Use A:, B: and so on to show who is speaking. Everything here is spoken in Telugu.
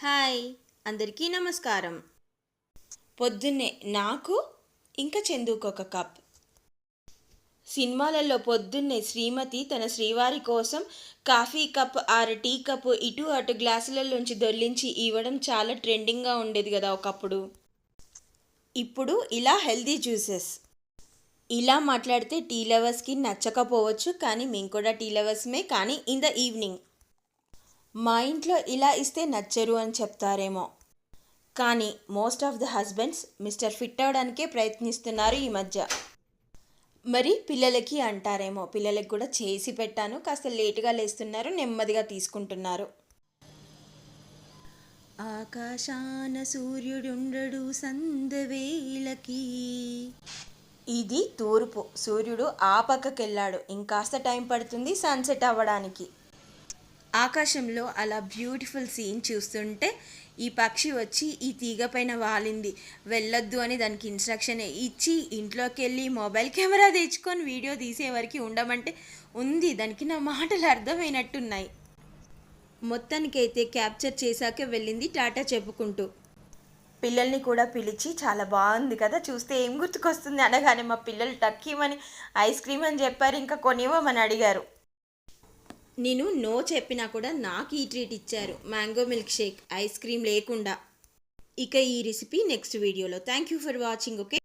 A: హాయ్ అందరికీ నమస్కారం. పొద్దున్నే నాకు ఇంకా చందుకు ఒక కప్. సినిమాలలో పొద్దున్నే శ్రీమతి తన శ్రీవారి కోసం coffee cup or tea cup ఇటు అటు గ్లాసులలోంచి దొర్లించి ఇవ్వడం చాలా ట్రెండింగ్గా ఉండేది కదా ఒకప్పుడు. ఇప్పుడు ఇలా హెల్దీ జ్యూసెస్. ఇలా మాట్లాడితే టీ లవర్స్కి నచ్చకపోవచ్చు, కానీ మేము కూడా టీ లవర్స్మే, కానీ ఇన్ ద ఈవినింగ్. మా ఇంట్లో ఇలా ఇస్తే నచ్చరు అని చెప్తారేమో, కానీ most of the husbands mister fit అవడానికే ప్రయత్నిస్తున్నారు ఈ మధ్య. మరి పిల్లలకి అంటారేమో, పిల్లలకి కూడా చేసి పెట్టాను, కాస్త లేటుగా లేస్తున్నారు, నెమ్మదిగా తీసుకుంటున్నారు. ఆకాశాన సూర్యుడుండడు సందవేళకి. ఇది తూర్పు, సూర్యుడు ఆ పక్కకెళ్ళాడు, ఇంకాస్త టైం పడుతుంది సన్సెట్ అవ్వడానికి. ఆకాశంలో అలా బ్యూటిఫుల్ సీన్ చూస్తుంటే ఈ పక్షి వచ్చి ఈ తీగ పైన వాలింది, వెళ్ళొద్దు అని దానికి ఇన్స్ట్రక్షన్ ఇచ్చి ఇంట్లోకి వెళ్ళి మొబైల్ కెమెరా తెచ్చుకొని వీడియో తీసేవరకు ఉండమంటే ఉంది. దానికి నా మాటలు అర్థమైనట్టున్నాయి. మొత్తానికైతే క్యాప్చర్ చేశాక వెళ్ళింది టాటా చెప్పుకుంటూ. పిల్లల్ని కూడా పిలిచి చాలా బాగుంది కదా, చూస్తే ఏం గుర్తుకొస్తుంది అనగానే మా పిల్లలు టక్కీమని ఐస్ క్రీమ్ అని చెప్పారు, ఇంకా కొనివ్వమని అడిగారు. నేను నో చెప్పినా కూడా నాకు ఈ ట్రీట్ ఇచ్చారు, mango milk shake, ice cream లేకుండా. ఇక ఈ రెసిపీ నెక్స్ట్ వీడియోలో. Thank you for watching. Okay.